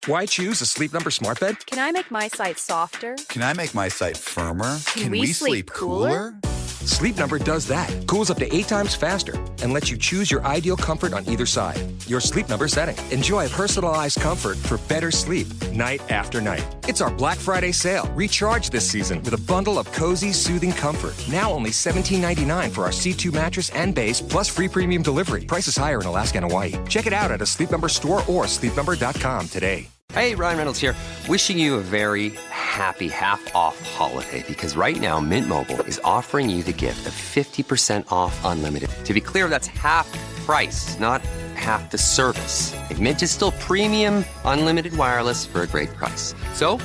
Why choose a Sleep Number smart bed? Can I make my site softer? Can I make my site firmer? Can we sleep cooler? Sleep Number does that. Cools up to 8 times faster and lets you choose your ideal comfort on either side. Your Sleep Number setting. Enjoy personalized comfort for better sleep night after night. It's our Black Friday sale. Recharge this season with a bundle of cozy, soothing comfort. Now only $17.99 for our C2 mattress and base, plus free premium delivery. Prices higher in Alaska and Hawaii. Check it out at a Sleep Number store or sleepnumber.com today. Hey, Ryan Reynolds here. Wishing you a very happy half-off holiday because right now Mint Mobile is offering you the gift of 50% off unlimited. To be clear, that's half price, not half the service. Like, Mint is still premium unlimited wireless for a great price. So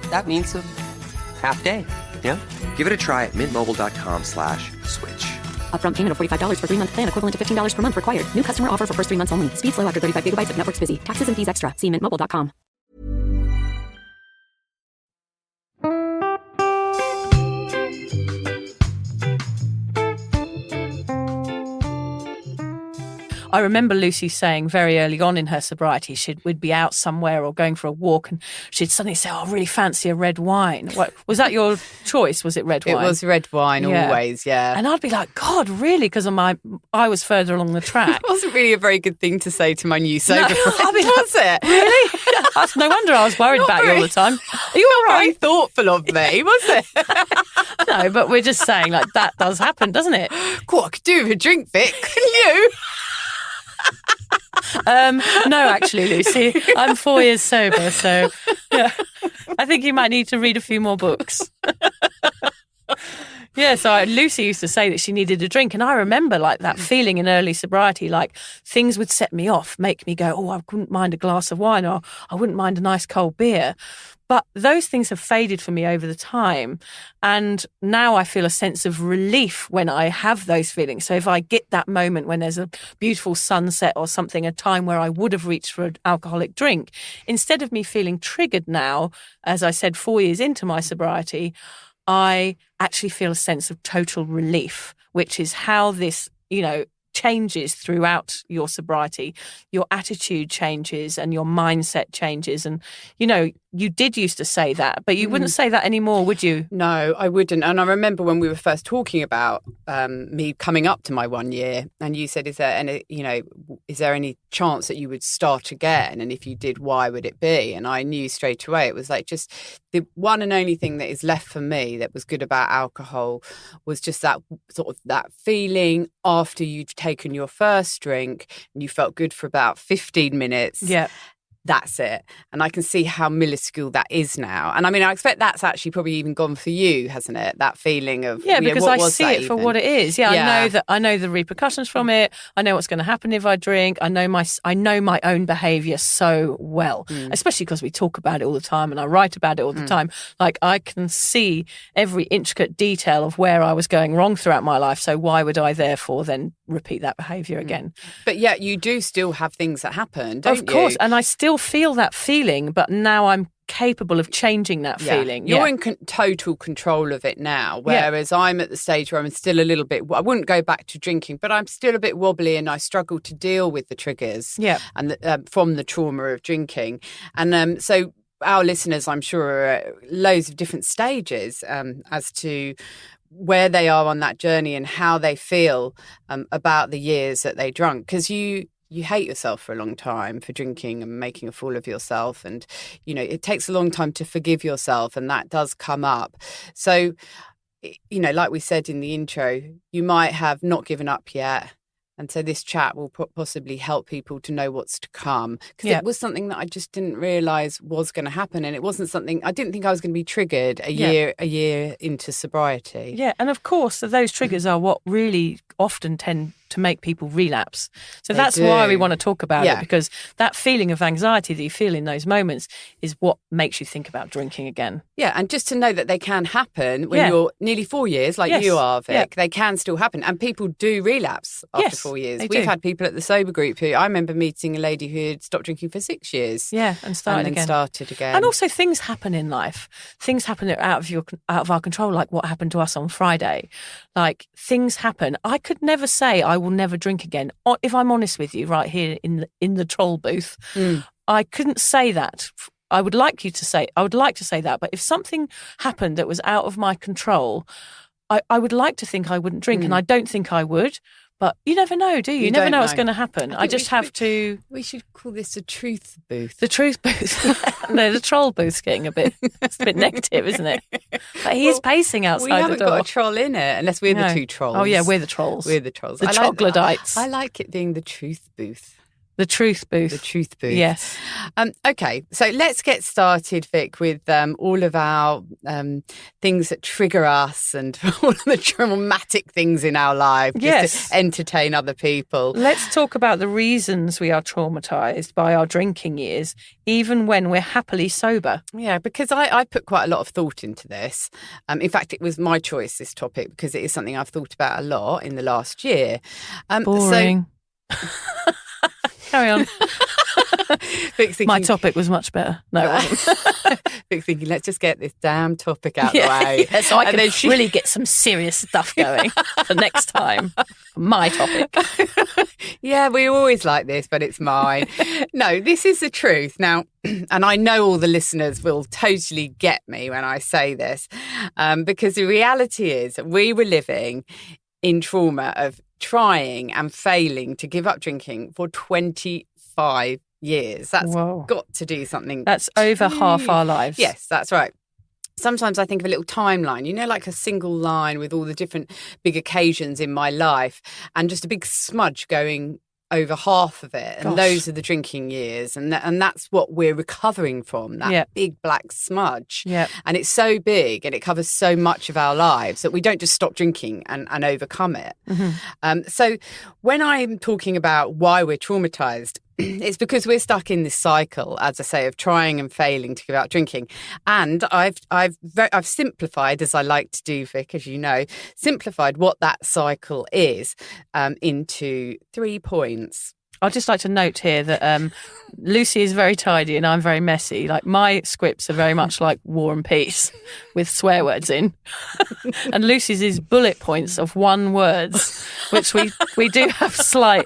that means a half day, yeah? Give it a try at mintmobile.com/switch. Upfront payment of $45 for 3-month plan, equivalent to $15 per month required. New customer offer for first 3 months only. Speed slow after 35 gigabytes if network's busy. Taxes and fees extra. See mintmobile.com. I remember Lucy saying very early on in her sobriety, we'd be out somewhere or going for a walk and she'd suddenly say, oh, I really fancy a red wine. What, was that your choice? Was it red wine? It was red wine, always, yeah. And I'd be like, God, really? Because I was further along the track. It wasn't really a very good thing to say to my new sober friend, was it? Really? That's no wonder I was worried about you all the time. Are you all right? Very thoughtful of me, was it? No, but we're just saying, like, that does happen, doesn't it? What I could do with a drink, Vic, can you? No, actually, Lucy, I'm 4 years sober, so yeah, I think you might need to read a few more books. Yeah, so Lucy used to say that she needed a drink, and I remember like that feeling in early sobriety, like things would set me off, make me go, oh, I wouldn't mind a glass of wine, or I wouldn't mind a nice cold beer. But those things have faded for me over the time. And now I feel a sense of relief when I have those feelings. So if I get that moment when there's a beautiful sunset or something, a time where I would have reached for an alcoholic drink, instead of me feeling triggered now, as I said, 4 years into my sobriety, I actually feel a sense of total relief, which is how this, changes throughout your sobriety. Your attitude changes and your mindset changes. And, you did used to say that, but you wouldn't say that anymore, would you? No, I wouldn't. And I remember when we were first talking about me coming up to my 1 year, and you said, is there any chance that you would start again? And if you did, why would it be? And I knew straight away it was like just the one and only thing that is left for me that was good about alcohol was just that sort of that feeling after you'd taken your first drink and you felt good for about 15 minutes. Yeah. That's it. And I can see how minuscule that is now. And I mean, I expect that's actually probably even gone for you, hasn't it? That feeling of, because what I was see that it for even? what it is. Yeah, I know the repercussions from it. I know what's going to happen if I drink. I know my own behaviour so well, especially because we talk about it all the time and I write about it all the time. Like I can see every intricate detail of where I was going wrong throughout my life. So why would I therefore then repeat that behaviour again? But yet you do still have things that happen, don't you? Of course. And I still feel that feeling, but now I'm capable of changing that feeling. You're in total control of it now, whereas I'm at the stage where I'm still a little bit, I wouldn't go back to drinking, but I'm still a bit wobbly and I struggle to deal with the triggers and from the trauma of drinking. And so our listeners, I'm sure, are at loads of different stages as to where they are on that journey and how they feel about the years that they drunk. Because you hate yourself for a long time for drinking and making a fool of yourself. And, it takes a long time to forgive yourself, and that does come up. So, like we said in the intro, you might have not given up yet. And so this chat will possibly help people to know what's to come. Because it was something that I just didn't realise was going to happen. And it wasn't something, I didn't think I was going to be triggered a year into sobriety. Yeah, and of course, those triggers are what really often tend to make people relapse. So that's why we want to talk about it, because that feeling of anxiety that you feel in those moments is what makes you think about drinking again. Yeah, and just to know that they can happen when you're nearly 4 years, like you are, Vic, they can still happen. And people do relapse after 4 years. We've had people at the sober group who, I remember meeting a lady who had stopped drinking for 6 years. Yeah, and started again. And also things happen in life. Things happen out of our control, like what happened to us on Friday. Like things happen. I could never say I will never drink again. If I'm honest with you, right here in the troll booth, I couldn't say that. I would like to say that, but if something happened that was out of my control, I would like to think I wouldn't drink, and I don't think I would. But you never know, do you? You never know what's going to happen. I just have to... We should call this a truth booth. The truth booth. No, the troll booth's getting it's a bit negative, isn't it? But he is pacing outside the door. We haven't got a troll in it, unless we're the two trolls. Oh, yeah, we're the trolls. We're the trolls. The troglodytes. I like it being the truth booth. The truth booth. The truth booth. Yes. Okay, so let's get started, Vic, with all of our things that trigger us and all of the traumatic things in our life, just to entertain other people. Let's talk about the reasons we are traumatised by our drinking years, even when we're happily sober. Yeah, because I put quite a lot of thought into this. In fact, it was my choice, this topic, because it is something I've thought about a lot in the last year. Boring. Carry on. Thinking, my topic was much better. No, it wasn't. Vic's thinking, let's just get this damn topic out of the way. Yeah, so I can really get some serious stuff going for next time. My topic. Yeah, we always like this, but it's mine. No, this is the truth. Now, and I know all the listeners will totally get me when I say this, because the reality is we were living in trauma of trying and failing to give up drinking for 25 years. That's got to do something. That's over half our lives. Yes, that's right. Sometimes I think of a little timeline, like a single line with all the different big occasions in my life and just a big smudge going over half of it. And those are the drinking years. And that's what we're recovering from, that big black smudge. Yep. And it's so big and it covers so much of our lives that we don't just stop drinking and overcome it. Mm-hmm. So when I'm talking about why we're traumatised, it's because we're stuck in this cycle, as I say, of trying and failing to give up drinking. And I've simplified, as I like to do, Vic, as you know, simplified what that cycle is into 3 points. I'd just like to note here that Lucy is very tidy and I'm very messy. Like my scripts are very much like War and Peace with swear words in. And Lucy's is bullet points of one words, which we do have slight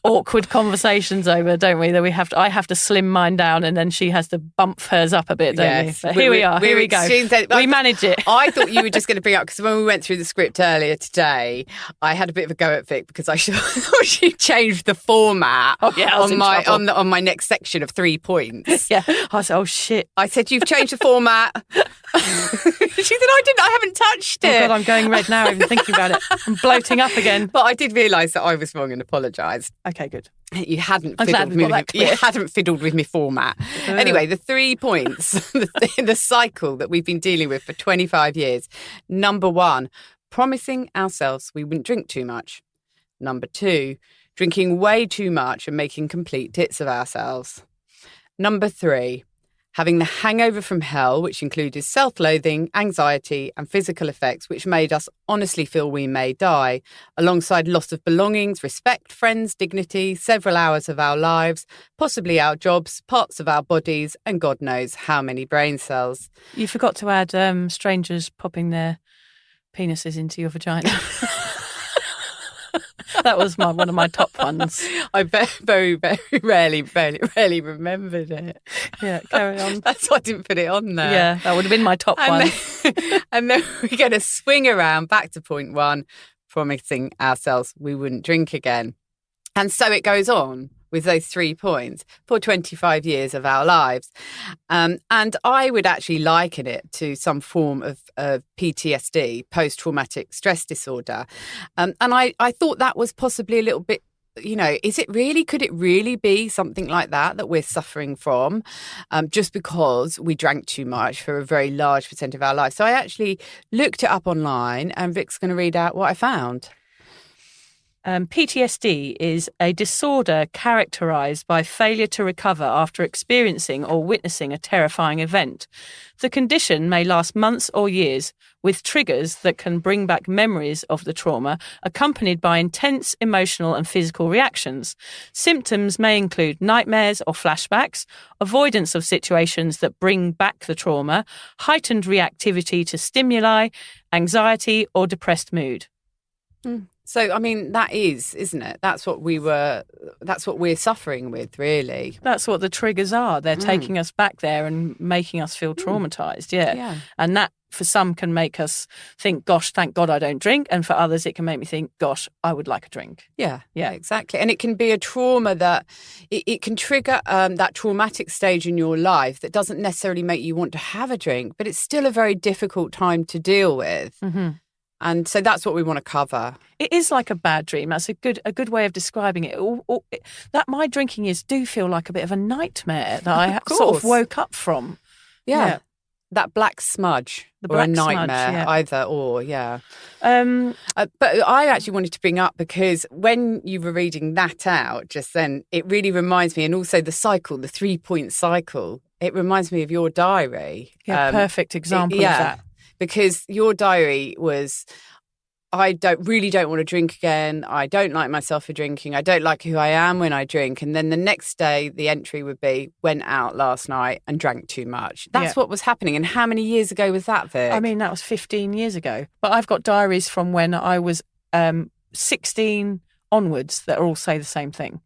awkward conversations over, don't we? That I have to slim mine down and then she has to bump hers up a bit, don't we? But here we are. Here we go. We manage it. I thought you were just going to bring up, because when we went through the script earlier today, I had a bit of a go at Vic because I thought she changed the format on my next section of 3 points. Yeah. I said, oh shit. I said, you've changed the format. She said, I haven't touched it. Oh God, I'm going red now even thinking about it. I'm bloating up again. But I did realise that I was wrong and apologised. Okay, good. You hadn't fiddled with me format. Anyway, the 3 points, the cycle that we've been dealing with for 25 years. Number 1, promising ourselves we wouldn't drink too much. Number 2, drinking way too much and making complete tits of ourselves. Number 3, having the hangover from hell, which included self-loathing, anxiety and physical effects, which made us honestly feel we may die, alongside loss of belongings, respect, friends, dignity, several hours of our lives, possibly our jobs, parts of our bodies, and God knows how many brain cells. You forgot to add strangers popping their penises into your vagina. That was one of my top ones. I very, very rarely remembered it. Yeah, carry on. That's why I didn't put it on there. Yeah, that would have been my top one. And then we're going to swing around back to point 1, promising ourselves we wouldn't drink again. And so it goes on with those 3 points for 25 years of our lives. And I would actually liken it to some form of PTSD, post-traumatic stress disorder. And I thought that was possibly a little bit, could it really be something like that we're suffering from just because we drank too much for a very large % of our life? So I actually looked it up online and Vic's going to read out what I found. PTSD is a disorder characterised by failure to recover after experiencing or witnessing a terrifying event. The condition may last months or years, with triggers that can bring back memories of the trauma, accompanied by intense emotional and physical reactions. Symptoms may include nightmares or flashbacks, avoidance of situations that bring back the trauma, heightened reactivity to stimuli, anxiety or depressed mood. So, I mean, that is, isn't it? That's what we're suffering with, really. That's what the triggers are. They're taking us back there and making us feel traumatised. Yeah. And that, for some, can make us think, gosh, thank God I don't drink. And for others, it can make me think, gosh, I would like a drink. Yeah, exactly. And it can be a trauma that it can trigger that traumatic stage in your life that doesn't necessarily make you want to have a drink, but it's still a very difficult time to deal with. Mm-hmm. And so that's what we want to cover. It is like a bad dream. That's a good way of describing it. That my drinking years do feel like a bit of a nightmare that I sort of woke up from. Yeah. That black smudge or a nightmare, either or, But I actually wanted to bring up, because when you were reading that out just then, it really reminds me, and also the cycle, the 3-point cycle, it reminds me of your diary. Yeah, perfect example of that. Because your diary was, I don't want to drink again. I don't like myself for drinking. I don't like who I am when I drink. And then the next day, the entry would be, went out last night and drank too much. That's what was happening. And how many years ago was that, Vic? I mean, that was 15 years ago. But I've got diaries from when I was 16 onwards that all say the same thing.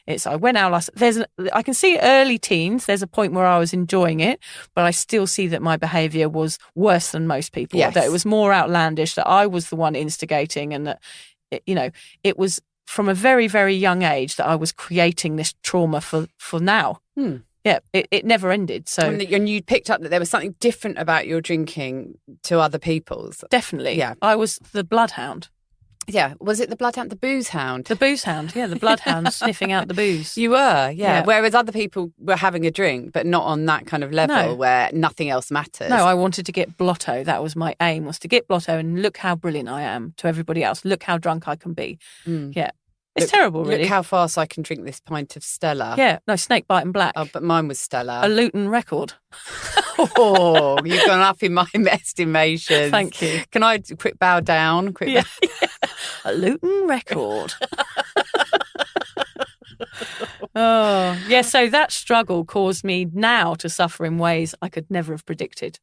It's, I went out last. I can see early teens. There's a point where I was enjoying it, but I still see that my behaviour was worse than most people. Yes. That it was more outlandish. That I was the one instigating, and that it was from a very, very young age that I was creating this trauma for now. Yeah, it never ended. So, and you picked up that there was something different about your drinking to other people's. Definitely, yeah. I was the bloodhound. Yeah, was it the bloodhound, the booze hound? The booze hound, yeah, the bloodhound sniffing out the booze. You were, yeah. Whereas other people were having a drink, but not on that kind of level where nothing else matters. No, I wanted to get blotto. That was my aim, was to get blotto and look how brilliant I am to everybody else. Look how drunk I can be. Yeah. It's terrible, really. Look how fast I can drink this pint of Stella. Yeah, no, snake bite and black. Oh, but mine was Stella. A Luton record. Oh, you've gone up in my estimation. Thank you. Can I quick bow down? Yeah. A Luton record. Oh, yeah, so that struggle caused me now to suffer in ways I could never have predicted.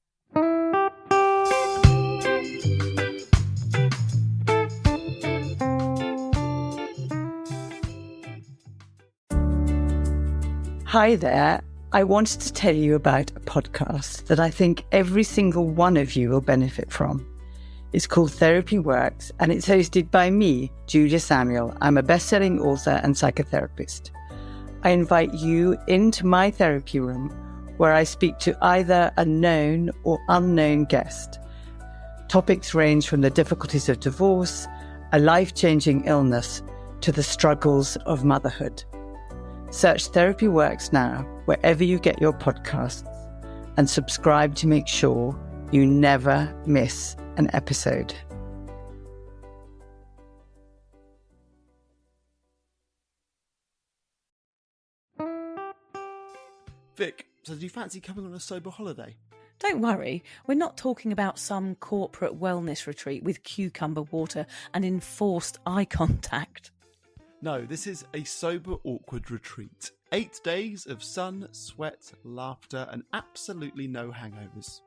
Hi there. I wanted to tell you about a podcast that I think every single one of you will benefit from. It's called Therapy Works, and it's hosted by me, Julia Samuel. I'm a best-selling author and psychotherapist. I invite you into my therapy room, where I speak to either a known or unknown guest. Topics range from the difficulties of divorce, a life-changing illness, to the struggles of motherhood. Search Therapy Works now, wherever you get your podcasts, and subscribe to make sure you never miss an episode. Vic, so do you fancy coming on a sober holiday? Don't worry, we're not talking about some corporate wellness retreat with cucumber water and enforced eye contact. No, this is a sober awkward retreat. 8 days of sun, sweat, laughter, and absolutely no hangovers.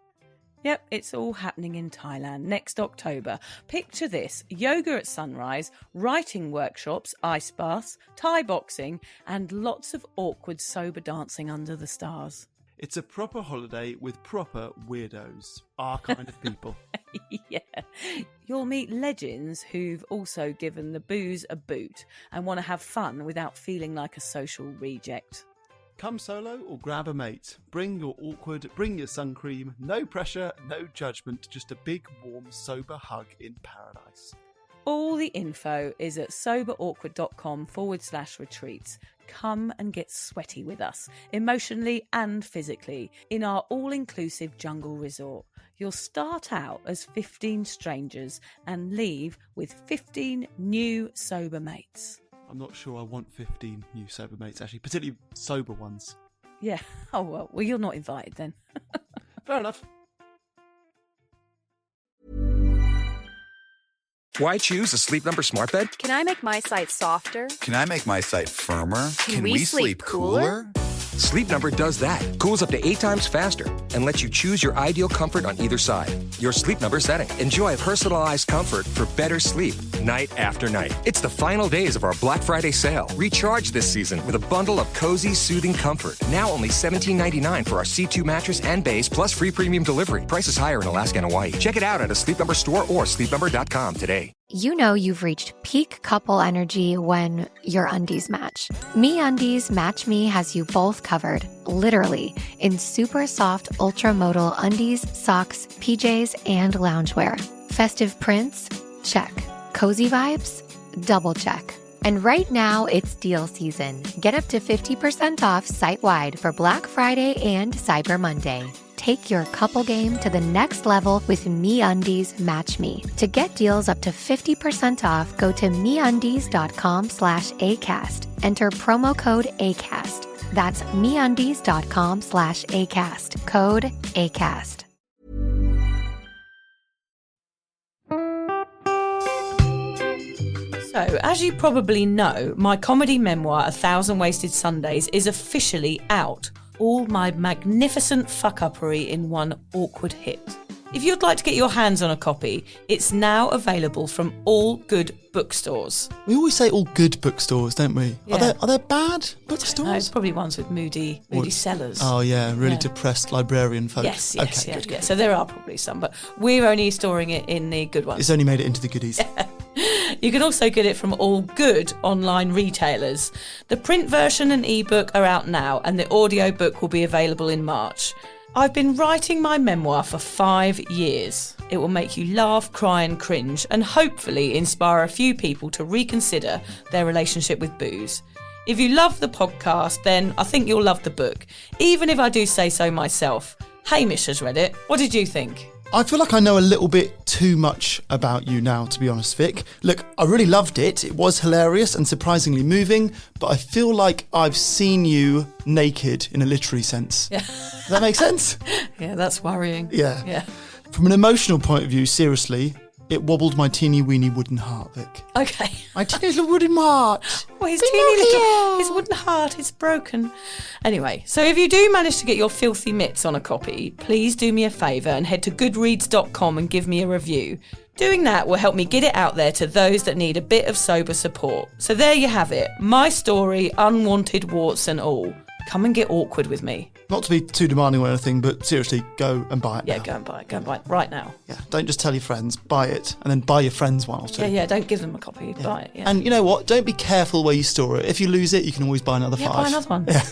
Yep, it's all happening in Thailand next October. Picture this: yoga at sunrise, writing workshops, ice baths, Thai boxing, and lots of awkward sober dancing under the stars. It's a proper holiday with proper weirdos, our kind of people. Yeah, you'll meet legends who've also given the booze a boot and want to have fun without feeling like a social reject. Come solo or grab a mate. Bring your awkward, bring your sun cream. No pressure, no judgment, just a big, warm, sober hug in paradise. All the info is at soberawkward.com/retreats. Come and get sweaty with us, emotionally and physically, in our all-inclusive jungle resort. You'll start out as 15 strangers and leave with 15 new sober mates. I'm not sure I want 15 new sober mates, actually, particularly sober ones. Yeah. Oh, well, you're not invited then. Fair enough. Why choose a Sleep Number smart bed? Can I make my site softer? Can I make my site firmer? Can we sleep cooler? Sleep Number does that. Cools up to 8 times faster and lets you choose your ideal comfort on either side. Your Sleep Number setting. Enjoy personalized comfort for better sleep night after night. It's the final days of our Black Friday sale. Recharge this season with a bundle of cozy, soothing comfort. Now only $17.99 for our C2 mattress and base, plus free premium delivery. Prices higher in Alaska and Hawaii. Check it out at a Sleep Number store or sleepnumber.com today. You know you've reached peak couple energy when your undies match. MeUndies Match Me has you both covered, literally, in super soft ultramodal undies, socks, PJs, and loungewear. Festive prints? Check. Cozy vibes? Double check. And right now, it's deal season. Get up to 50% off site-wide for Black Friday and Cyber Monday. Take your couple game to the next level with MeUndies Match Me. To get deals up to 50% off, go to MeUndies.com/ACAST. Enter promo code ACAST. That's MeUndies.com/ACAST. Code ACAST. So, as you probably know, my comedy memoir, 1,000 Wasted Sundays, is officially out. All my magnificent fuck-uppery in one awkward hit. If you'd like to get your hands on a copy, it's now available from all good bookstores. We always say all good bookstores, don't we? Yeah. Are there bad bookstores? No, it's probably ones with moody sellers. Oh yeah, really depressed librarian folk. Yes. Good. So there are probably some, but we're only storing it in the good ones. It's only made it into the goodies. You can also get it from all good online retailers. The print version and ebook are out now, and the audiobook will be available in March. I've been writing my memoir for 5 years. It will make you laugh, cry and cringe, and hopefully inspire a few people to reconsider their relationship with booze. If you love the podcast, then I think you'll love the book, even if I do say so myself. Hamish has read it. What did you think? I feel like I know a little bit too much about you now, to be honest, Vic. Look, I really loved it. It was hilarious and surprisingly moving, but I feel like I've seen you naked in a literary sense. Yeah. Does that make sense? Yeah, that's worrying. Yeah. From an emotional point of view, seriously, it wobbled my teeny weeny wooden heart, Vic. Okay. My teeny little wooden heart. Well, his wooden heart is broken. Anyway, so if you do manage to get your filthy mitts on a copy, please do me a favour and head to goodreads.com and give me a review. Doing that will help me get it out there to those that need a bit of sober support. So there you have it. My story, unwanted warts and all. Come and get awkward with me. Not to be too demanding or anything, but seriously, go and buy it now. Yeah, go and buy it. Go and buy it right now. Yeah, don't just tell your friends, buy it, and then buy your friends one or two. Yeah, don't give them a copy, buy it. Yeah. And you know what? Don't be careful where you store it. If you lose it, you can always buy another 5. Buy another one. Yeah.